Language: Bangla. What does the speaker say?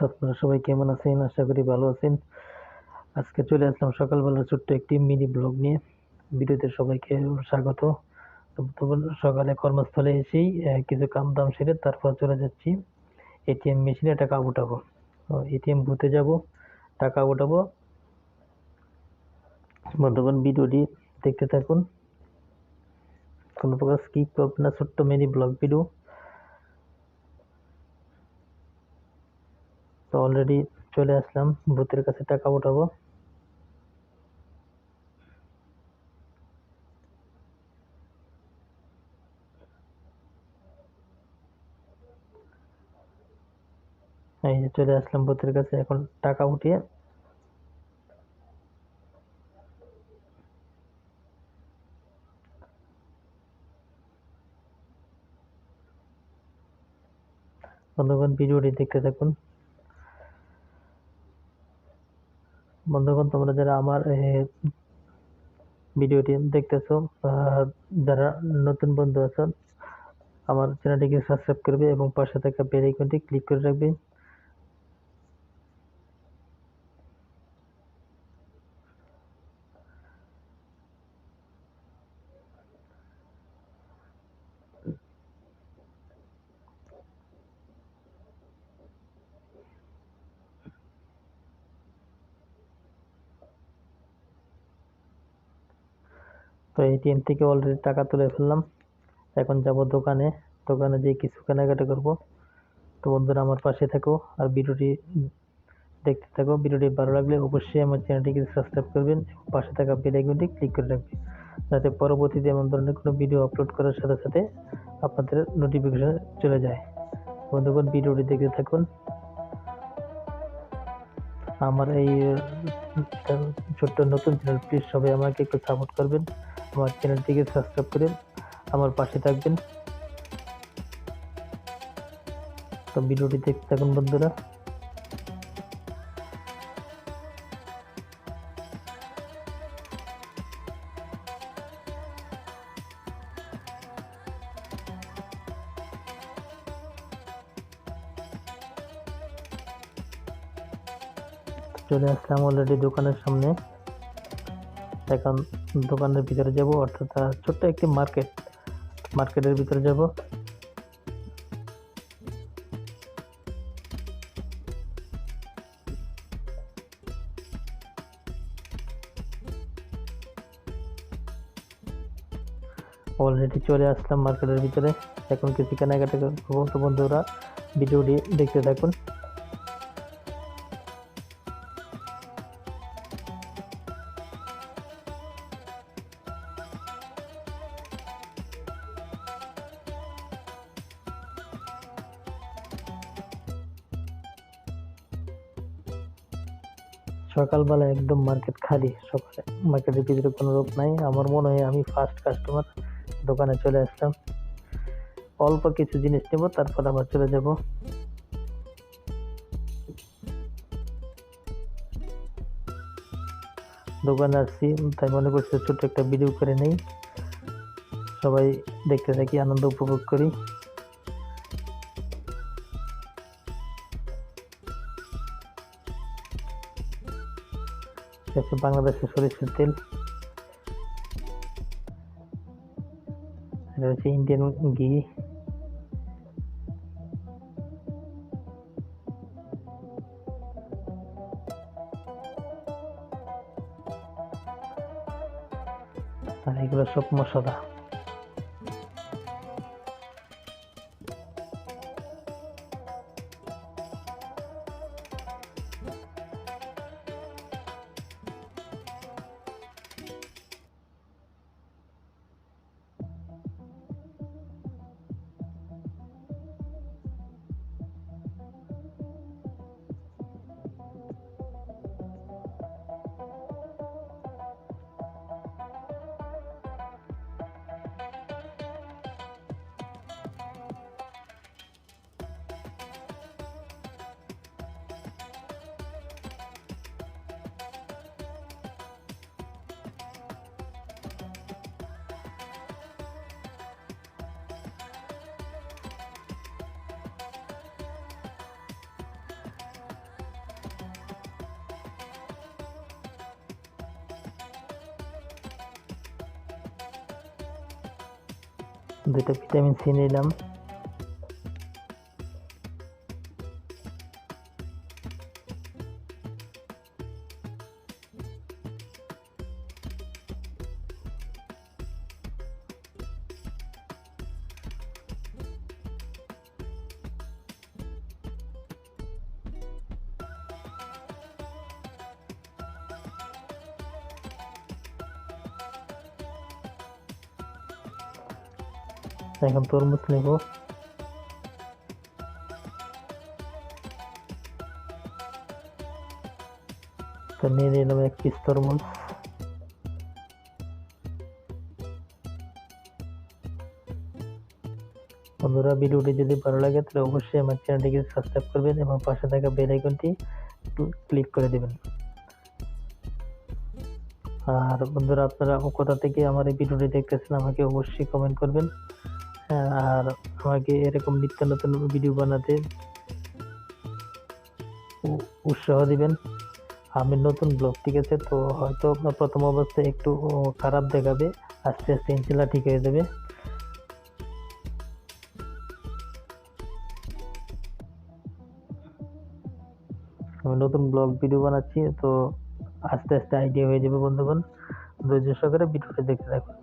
তো আপনারা সবাই কেমন আছেন? আশা করি ভালো আছেন। আজকে চলে আসলাম সকালবেলার ছোট্ট একটি মিনি ব্লগ নিয়ে। ভিডিওতে সবাইকে স্বাগত। তো সকালে কর্মস্থলে এসেই কিছু কাম-দাম সেরে তারপর চলে যাচ্ছি এটিএম মেশিনে টাকা ওঠাবো। এটিএম বুথে যাব, টাকা ওঠাবো। বন্ধুগণ, ভিডিওটি দেখতে থাকুন। কোনো প্রকার স্কিপ করবেন না, ছোট্ট মিনি ব্লগ ভিডিও। তো অলরেডি চলে আসলাম বুথের কাছে, টাকা ওঠাবো। এই যে চলে আসলাম বুথের কাছে, এখন টাকা উঠিয়ে বন্ধুগণ ভিডিওটি দেখতে থাকুন। বন্ধুগণ, তোমরা যারা আমার ভিডিওটি দেখতেছো, যারা নতুন বন্ধু আছো, আমার চ্যানেলটিকে সাবস্ক্রাইব করবে এবং পাশে থাকা বেল আইকনটি ক্লিক করে রাখবে। তো এটিএম থেকে অলরেডি টাকা তুলে ফেললাম। এখন যাব দোকানে, দোকানে যেয়ে কিছু কেনাকাটা করব। তো বন্ধুরা, আমার পাশে থাকো আর ভিডিওটি দেখতে থাকো। ভিডিওটি ভালো লাগলে অবশ্যই আমার চ্যানেলটিকে সাবস্ক্রাইব করবেন এবং পাশে থাকা বেল আইকনটি ক্লিক করে রাখবেন, যাতে পরবর্তীতে এমন ধরনের কোনো ভিডিও আপলোড করার সাথে সাথে আপনাদের নোটিফিকেশন চলে যায়। বন্ধুগণ, ভিডিওটি দেখতে থাকুন। আমার এই ছোট্ট নতুন চ্যানেল, প্লিজ সবাই আমাকে একটু সাপোর্ট করবেন। আমার চ্যানেলটিকে সাবস্ক্রাইব করে আমার পাশে থাকবেন। তো ভিডিওটি দেখতে থাকুন বন্ধুরা। চলে আসলাম অলরেডি দোকানের সামনে। এখন দোকানের ভিতরে যাব, অর্থাৎ ছোট্ট একটি মার্কেটের ভিতরে যাব। অলরেডি চলে আসলাম মার্কেটের ভিতরে। এখন কিছু কেনাকাটা করবো। তো বন্ধুরা, ভিডিওটি দেখতে থাকুন। সকালবেলা একদম মার্কেট খালি। সকালে মার্কেটের ভিতরে কোনো লোক নাই। আমার মনে হয় আমি ফার্স্ট কাস্টমার। দোকানে চলে আসলাম, অল্প কিছু জিনিস নেবো, তারপর আবার চলে যাব। দোকানে আসছি, তাই মনে করছি ছোট্ট একটা ভিডিও করে নেই। সবাই দেখতে থাকি, আনন্দ উপভোগ করি। বাংলাদেশের সরিষার তেল, এটা হচ্ছে ইন্ডিয়ান ঘি। আর এগুলো সব মশলা। 2টা ভিটামিন সি নিলাম। এখন তরমুজ নেব। তো নিয়ে নিলাম 1 পিস তরমুজ। বন্ধুরা, ভিডিওটি যদি ভালো লাগে তাহলে অবশ্যই আমার চ্যানেলটিকে সাবস্ক্রাইব করবেন এবং পাশে থাকা বেল আইকনটি ক্লিক করে দেবেন। আর বন্ধুরা, আপনারা কোথা থেকে আমার এই ভিডিওটি দেখতেছেন আমাকে অবশ্যই কমেন্ট করবেন। আর আমাকে এরকম নিত্য নতুন ভিডিও বানাতে উৎসাহ দিবেন। আমি নতুন ব্লগ, ঠিক আছে? তো হয়তো প্রথম অবস্থায় একটু খারাপ দেখাবে, আস্তে আস্তে ইনশাল্লাহ ঠিক হয়ে যাবে। আমি নতুন ব্লগ ভিডিও বানাচ্ছি, তো আস্তে আস্তে আইডিয়া হয়ে যাবে। বন্ধুগণ, ধৈর্য সহকারে ভিডিওটা দেখতে থাকুন।